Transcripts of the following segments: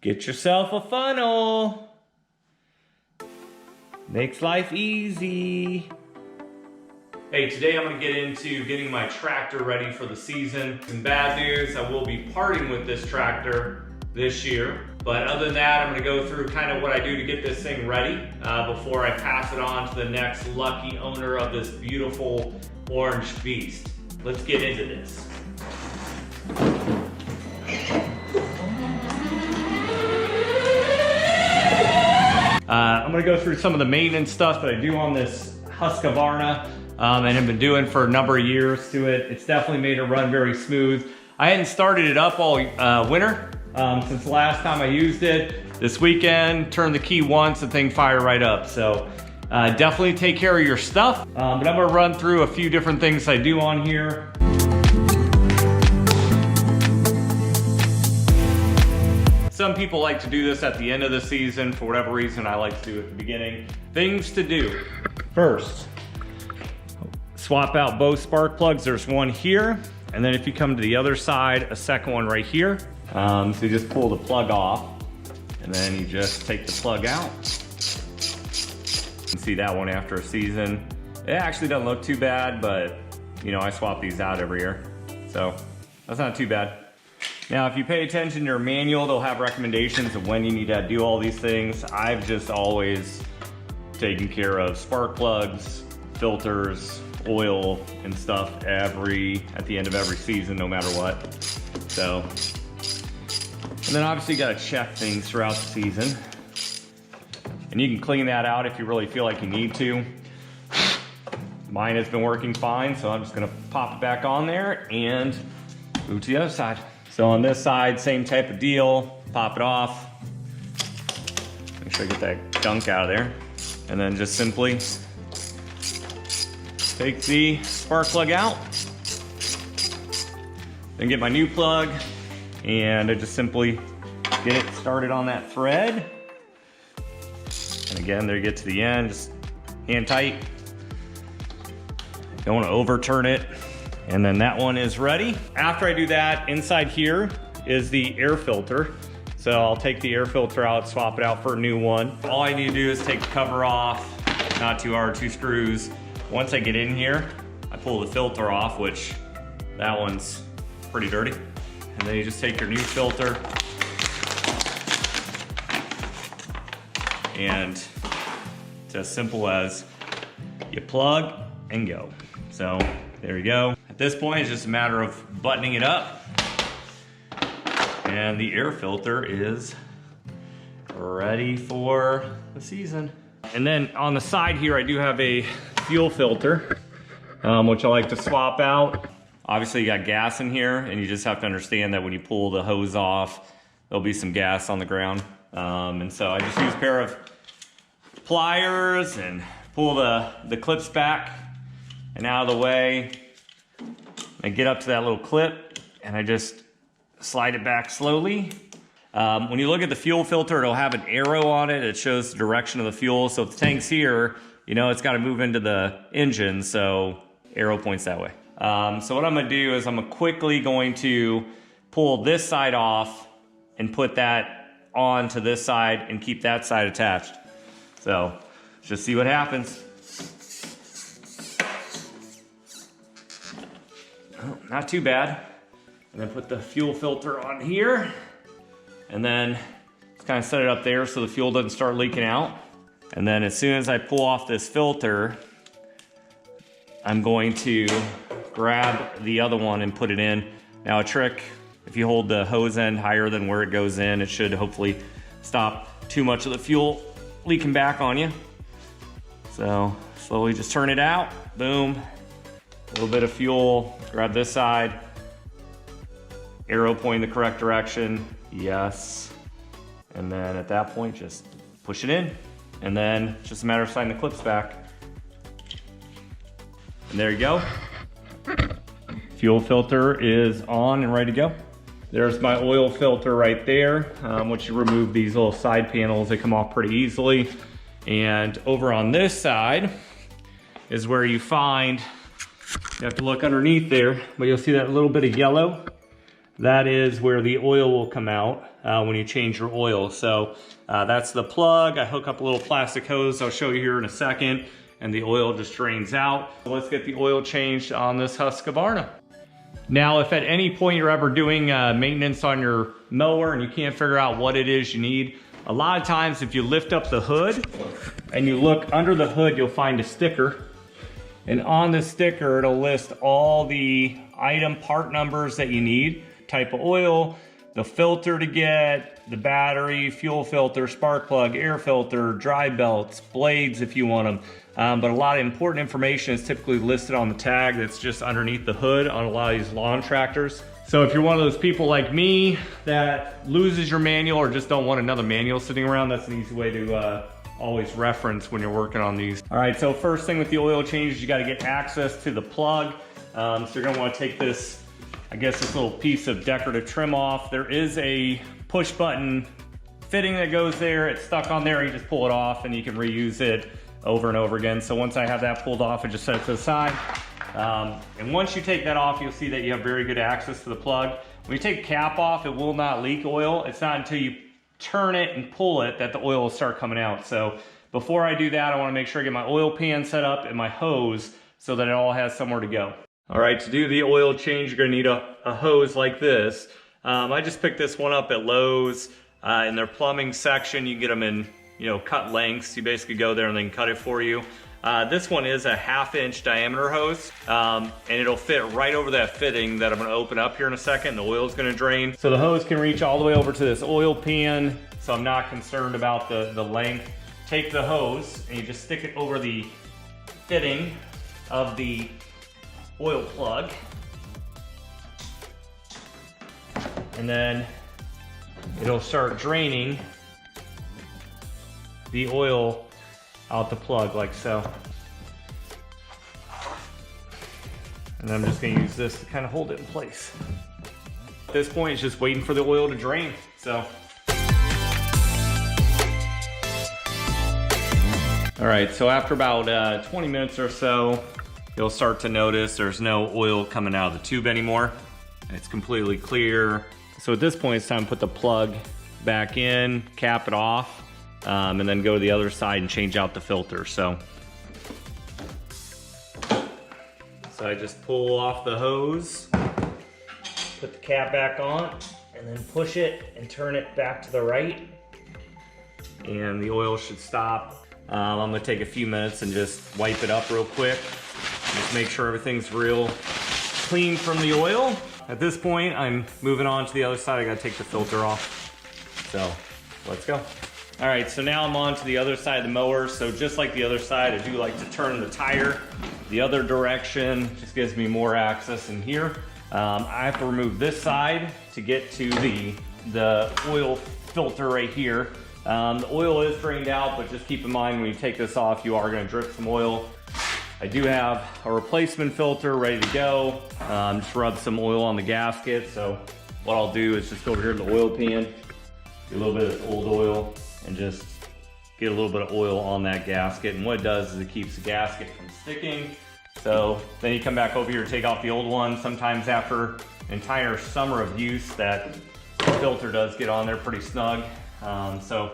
Get yourself a funnel. Makes life easy. Hey, today I'm gonna get into getting my tractor ready for the season. Some bad news, I will be parting with this tractor this year. But other than that, I'm gonna go through kind of what I do to get this thing ready before I pass it on to the next lucky owner of this beautiful orange beast. Let's get into this. I'm gonna go through some of the maintenance stuff that I do on this Husqvarna and have been doing for a number of years to it. It's definitely made it run very smooth. I hadn't started it up all winter since the last time I used it. This weekend, turned the key once, the thing fired right up. So definitely take care of your stuff. But I'm gonna run through a few different things I do on here. Some people like to do this at the end of the season. For whatever reason, I like to do it at the beginning. Things to do. First, swap out both spark plugs. There's one here. And then if you come to the other side, a second one right here. So you just pull the plug off. And then you just take the plug out. You can see that one after a season. It actually doesn't look too bad, but you know, I swap these out every year. So that's not too bad. Now, if you pay attention to your manual, they'll have recommendations of when you need to do all these things. I've just always taken care of spark plugs, filters, oil, and stuff at the end of every season, no matter what. So, and then obviously you gotta check things throughout the season. And you can clean that out if you really feel like you need to. Mine has been working fine, so I'm just gonna pop it back on there and move to the other side. So on this side, same type of deal, pop it off. Make sure I get that gunk out of there. And then just simply take the spark plug out. Then get my new plug, and I just simply get it started on that thread. And again, there you get to the end, just hand tight. Don't want to overturn it. And then that one is ready. After I do that, inside here is the air filter. So I'll take the air filter out, swap it out for a new one. All I need to do is take the cover off, not too hard, 2 screws. Once I get in here, I pull the filter off, which that one's pretty dirty. And then you just take your new filter and it's as simple as you plug and go. So there you go. At this point, it's just a matter of buttoning it up. And the air filter is ready for the season. And then on the side here, I do have a fuel filter, which I like to swap out. Obviously, you got gas in here, and you just have to understand that when you pull the hose off, there'll be some gas on the ground. And so I just use a pair of pliers and pull the clips back and out of the way. I get up to that little clip and I just slide it back slowly. When you look at the fuel filter, it'll have an arrow on it. It shows the direction of the fuel. So if the tank's here, you know, it's got to move into the engine. So arrow points that way. So what I'm going to do is I'm quickly going to pull this side off and put that onto this side and keep that side attached. So just see what happens. Oh, not too bad. And then put the fuel filter on here. And then just kind of set it up there so the fuel doesn't start leaking out. And then as soon as I pull off this filter, I'm going to grab the other one and put it in. Now a trick, if you hold the hose end higher than where it goes in, it should hopefully stop too much of the fuel leaking back on you. So slowly just turn it out, boom. A little bit of fuel, grab this side, arrow pointing the correct direction, yes. And then at that point, just push it in. And then it's just a matter of sliding the clips back. And there you go. Fuel filter is on and ready to go. There's my oil filter right there. Once you remove these little side panels, they come off pretty easily. And over on this side is where you find, you have to look underneath there, but you'll see that little bit of yellow. that is where the oil will come out when you change your oil. So that's the plug. I hook up a little plastic hose I'll show you here in a second, and the oil just drains out. Let's get the oil changed on this Husqvarna. Now, if at any point you're ever doing maintenance on your mower and you can't figure out what it is you need, a lot of times if you lift up the hood and you look under the hood, you'll find a sticker. And on the sticker, it'll list all the item part numbers that you need, type of oil, the filter to get, the battery, fuel filter, spark plug, air filter, dry belts, blades if you want them. But a lot of important information is typically listed on the tag that's just underneath the hood on a lot of these lawn tractors. So if you're one of those people like me that loses your manual or just don't want another manual sitting around, that's an easy way to always reference when you're working on these. All right, so first thing with the oil change is you gotta get access to the plug. So you're gonna wanna take this, I guess this little piece of decorative trim off. There is a push button fitting that goes there. It's stuck on there, you just pull it off and you can reuse it over and over again. So once I have that pulled off, I just set it to the side. And once you take that off, you'll see that you have very good access to the plug. When you take the cap off, it will not leak oil. It's not until you turn it and pull it that the oil will start coming out. So before I do that, I wanna make sure I get my oil pan set up and my hose so that it all has somewhere to go. All right, to do the oil change, you're gonna need a hose like this. I just picked this one up at Lowe's. In their plumbing section, you get them in cut lengths. You basically go there and they can cut it for you. This one is a 1/2-inch diameter hose, and it'll fit right over that fitting that I'm gonna open up here in a second. The oil's gonna drain. So the hose can reach all the way over to this oil pan, so I'm not concerned about the length. Take the hose and you just stick it over the fitting of the oil plug. And then it'll start draining the oil out the plug like so. And I'm just gonna use this to kind of hold it in place. At this point, it's just waiting for the oil to drain, so. All right, so after about 20 minutes or so, you'll start to notice there's no oil coming out of the tube anymore. It's completely clear. So at this point, it's time to put the plug back in, cap it off, and then go to the other side and change out the filter. So I just pull off the hose, put the cap back on, and then push it and turn it back to the right. And the oil should stop. I'm gonna take a few minutes and just wipe it up real quick. Just make sure everything's real clean from the oil. At this point, I'm moving on to the other side. I gotta take the filter off. So let's go. All right, so now I'm on to the other side of the mower. So just like the other side, I do like to turn the tire the other direction. Just gives me more access in here. I have to remove this side to get to the oil filter right here. The oil is drained out, but just keep in mind when you take this off, you are gonna drip some oil. I do have a replacement filter ready to go. Just rub some oil on the gasket. So what I'll do is just go over here to the oil pan, do a little bit of this old oil, and just get a little bit of oil on that gasket. And what it does is it keeps the gasket from sticking. So then you come back over here, take off the old one. Sometimes after an entire summer of use, that filter does get on there pretty snug. So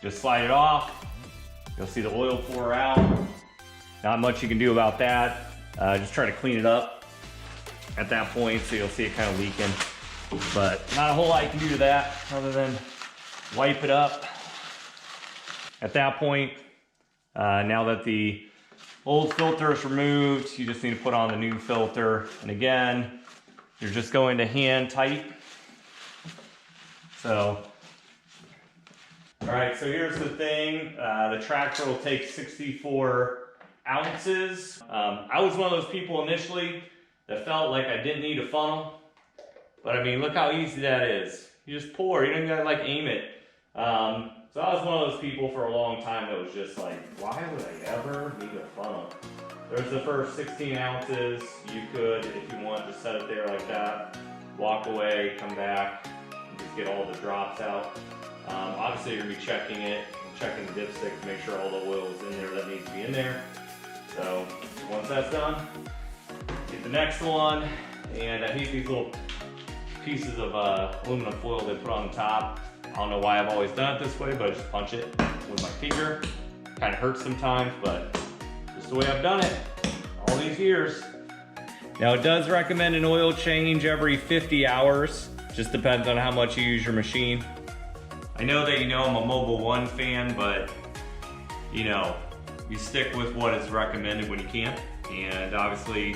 just slide it off. You'll see the oil pour out. Not much you can do about that. Just try to clean it up at that point, so you'll see it kind of leaking. But not a whole lot you can do to that other than wipe it up. At that point, now that the old filter is removed, you just need to put on the new filter. And again, you're just going to hand tight. So, all right, so here's the thing. The tractor will take 64 ounces. I was one of those people initially that felt like I didn't need a funnel. But I mean, look how easy that is. You just pour, you don't even gotta like aim it. So I was one of those people for a long time that was just like, why would I ever need a funnel? There's the first 16 ounces. You could, if you want, just set it there like that, walk away, come back, and just get all the drops out. Obviously you're gonna be checking it, checking the dipstick to make sure all the oil is in there that needs to be in there. So once that's done, get the next one, and I hate these little pieces of aluminum foil they put on the top. I don't know why I've always done it this way, but I just punch it with my finger. Kind of hurts sometimes, but just the way I've done it all these years. Now it does recommend an oil change every 50 hours. Just depends on how much you use your machine. I know that I'm a Mobil 1 fan, but you stick with what is recommended when you can. And obviously,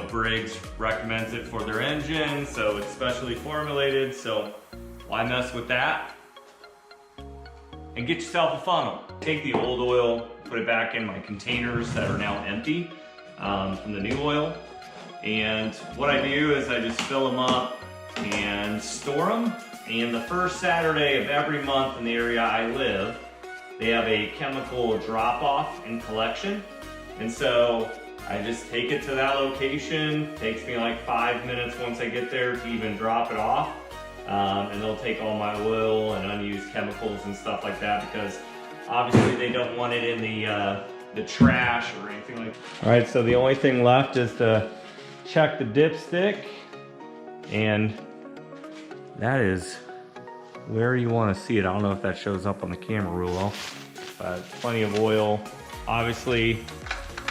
Briggs recommends it for their engine, so it's specially formulated, so why mess with that? And get yourself a funnel. Take the old oil, put it back in my containers that are now empty from the new oil. And what I do is I just fill them up and store them. And the first Saturday of every month in the area I live, they have a chemical drop-off and collection. And so I just take it to that location. Takes me like 5 minutes once I get there to even drop it off. And they'll take all my oil and unused chemicals and stuff like that, because obviously they don't want it in the trash or anything like that. All right, so the only thing left is to check the dipstick, and that is where you want to see it. I don't know if that shows up on the camera real well, but plenty of oil. Obviously,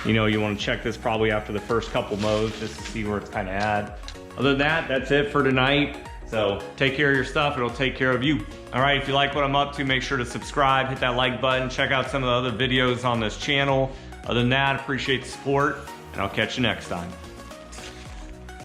you want to check this probably after the first couple modes just to see where it's kind of at. Other than that, that's it for tonight. So take care of your stuff, it'll take care of you. All right, if you like what I'm up to, make sure to subscribe, hit that like button, check out some of the other videos on this channel. Other than that, appreciate the support, and I'll catch you next time.